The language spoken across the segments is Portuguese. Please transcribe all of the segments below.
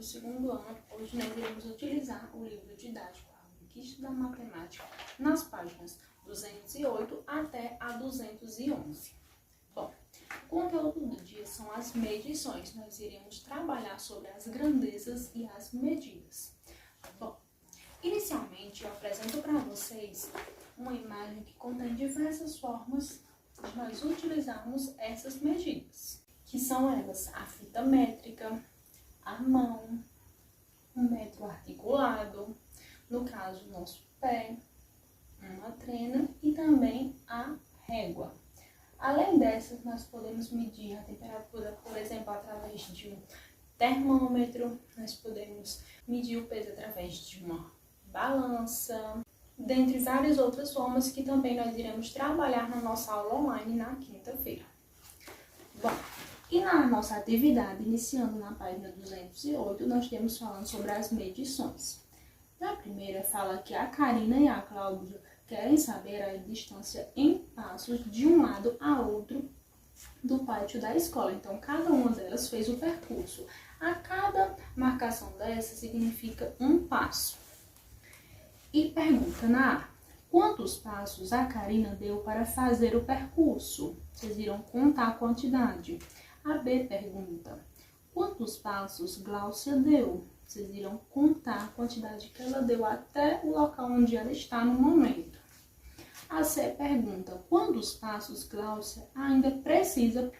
segundo ano, hoje nós iremos utilizar o livro didático A Conquista da Matemática nas páginas 208 até a 211. Bom, o conteúdo do dia são as medições. Nós iremos trabalhar sobre as grandezas e as medidas. Bom, inicialmente eu apresento para vocês uma imagem que contém diversas formas de nós utilizarmos essas medidas, que são elas a fita métrica, a mão, um metro articulado, no caso, o nosso pé, uma trena e também a régua. Além dessas, nós podemos medir a temperatura, por exemplo, através de um termômetro, nós podemos medir o peso através de uma balança, dentre várias outras formas que também nós iremos trabalhar na nossa aula online na quinta-feira. Bom, e na nossa atividade, iniciando na página 208, nós temos falando sobre as medições. Na primeira, fala que a Karina e a Cláudia querem saber a distância em passos de um lado a outro do pátio da escola. Então, cada uma delas fez o percurso. A cada marcação dessa significa um passo. E pergunta na A: quantos passos a Karina deu para fazer o percurso? Vocês irão contar a quantidade. A B pergunta: quantos passos Gláucia deu? Vocês irão contar a quantidade que ela deu até o local onde ela está no momento. A C pergunta: quantos passos Gláucia ainda precisa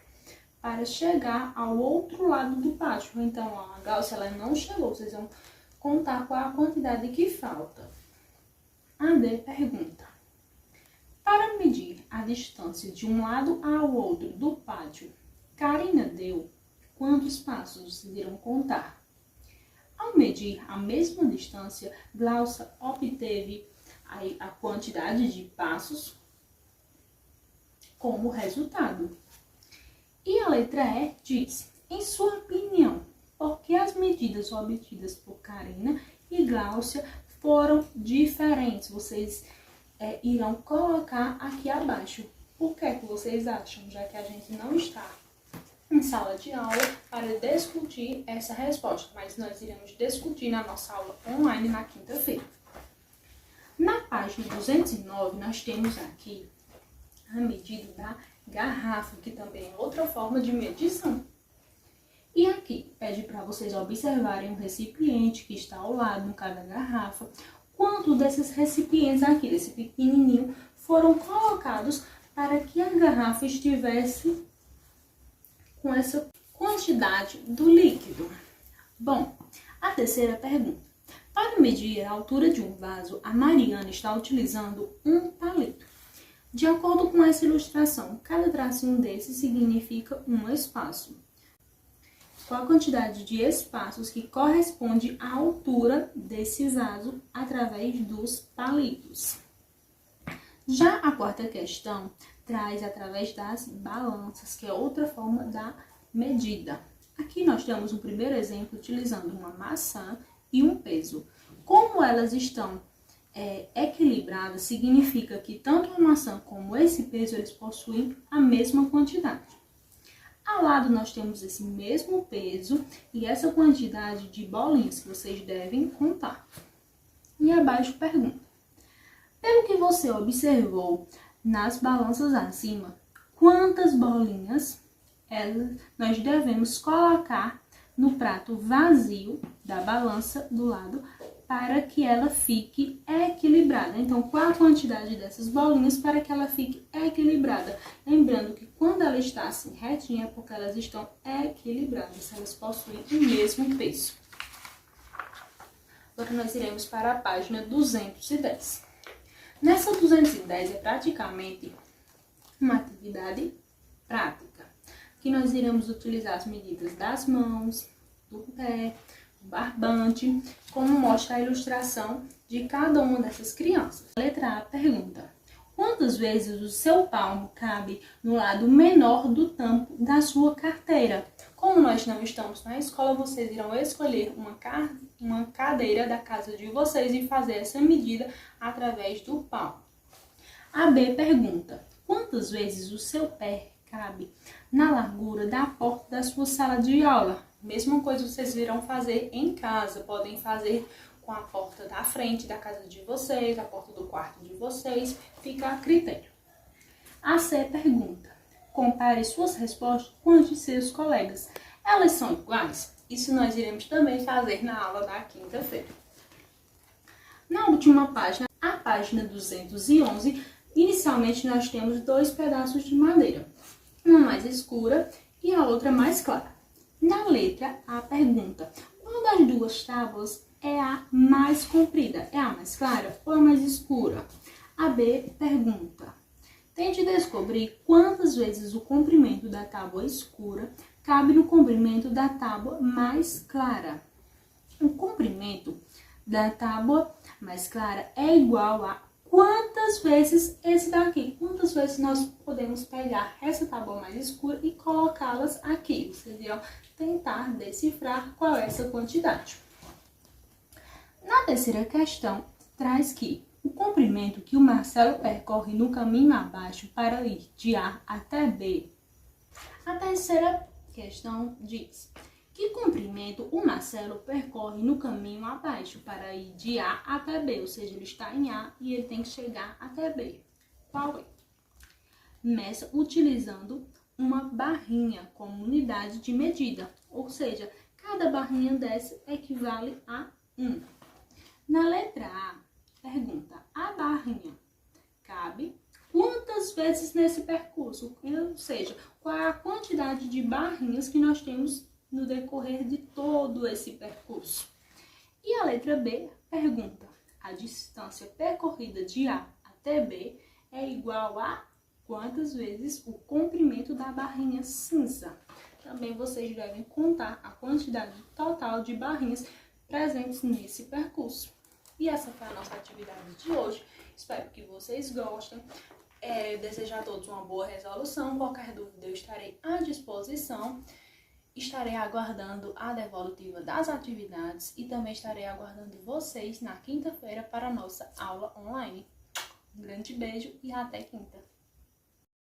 para chegar ao outro lado do pátio? Então, a Gláucia ela não chegou, vocês vão contar qual a quantidade que falta. A D pergunta: para medir a distância de um lado ao outro do pátio, Karina deu quantos passos? Vocês irão contar. Ao medir a mesma distância, Gláucia obteve a quantidade de passos como resultado. E a letra E diz: em sua opinião, por que as medidas obtidas por Karina e Gláucia foram diferentes? Vocês irão colocar aqui abaixo. Por que vocês acham? Já que a gente não está em sala de aula para discutir essa resposta, mas nós iremos discutir na nossa aula online na quinta-feira. Na página 209, nós temos aqui a medida da garrafa, que também é outra forma de medição. E aqui pede para vocês observarem o recipiente que está ao lado, no caso da garrafa. Quantos desses recipientes aqui, desse pequenininho, foram colocados para que a garrafa estivesse com essa quantidade do líquido? Bom, a terceira pergunta: para medir a altura de um vaso, a Mariana está utilizando um palito. De acordo com essa ilustração, cada tracinho desse significa um espaço. Qual a quantidade de espaços que corresponde à altura desse vaso através dos palitos? Já a quarta questão traz através das balanças, que é outra forma da medida. Aqui nós temos um primeiro exemplo utilizando uma maçã e um peso. Como elas estão equilibradas, significa que tanto a maçã como esse peso eles possuem a mesma quantidade. Ao lado nós temos esse mesmo peso e essa quantidade de bolinhas que vocês devem contar. E abaixo pergunta: pelo que você observou nas balanças acima, quantas bolinhas nós devemos colocar no prato vazio da balança do lado para que ela fique equilibrada? Então, qual a quantidade dessas bolinhas para que ela fique equilibrada? Lembrando que quando ela está assim retinha é porque elas estão equilibradas, elas possuem o mesmo peso. Agora nós iremos para a página 210. Nessa 210 é praticamente uma atividade prática, que nós iremos utilizar as medidas das mãos, do pé, do barbante, como mostra a ilustração de cada uma dessas crianças. A letra A pergunta: quantas vezes o seu palmo cabe no lado menor do tampo da sua carteira? Como nós não estamos na escola, vocês irão escolher uma cadeira da casa de vocês e fazer essa medida através do palmo. A B pergunta: quantas vezes o seu pé cabe na largura da porta da sua sala de aula? Mesma coisa vocês irão fazer em casa, podem fazer com a porta da frente da casa de vocês, a porta do quarto de vocês, fica a critério. A C pergunta: compare suas respostas com as de seus colegas. Elas são iguais? Isso nós iremos também fazer na aula da quinta-feira. Na última página, a página 211, inicialmente nós temos 2 pedaços de madeira, uma mais escura e a outra mais clara. Na letra A pergunta: qual das 2 tábuas é a mais comprida? É a mais clara ou a mais escura? A B pergunta: tente descobrir quantas vezes o comprimento da tábua escura cabe no comprimento da tábua mais clara. O comprimento da tábua mais clara é igual a quantas vezes esse daqui. Quantas vezes nós podemos pegar essa tábua mais escura e colocá-las aqui. Vocês irão tentar decifrar qual é essa quantidade. Na terceira questão, traz que o comprimento que o Marcelo percorre no caminho abaixo para ir de A até B. A terceira questão diz: que comprimento o Marcelo percorre no caminho abaixo para ir de A até B? Ou seja, ele está em A e ele tem que chegar até B. Qual é? Meça utilizando uma barrinha como unidade de medida. Ou seja, cada barrinha dessa equivale a 1. Na letra A, pergunta: a barrinha cabe quantas vezes nesse percurso? Ou seja, qual é a quantidade de barrinhas que nós temos no decorrer de todo esse percurso? E a letra B pergunta: a distância percorrida de A até B é igual a quantas vezes o comprimento da barrinha cinza? Também vocês devem contar a quantidade total de barrinhas presentes nesse percurso. E essa foi a nossa atividade de hoje. Espero que vocês gostem. Desejo a todos uma boa resolução. Qualquer dúvida eu estarei à disposição. Estarei aguardando a devolutiva das atividades e também estarei aguardando vocês na quinta-feira para a nossa aula online. Um grande beijo e até quinta!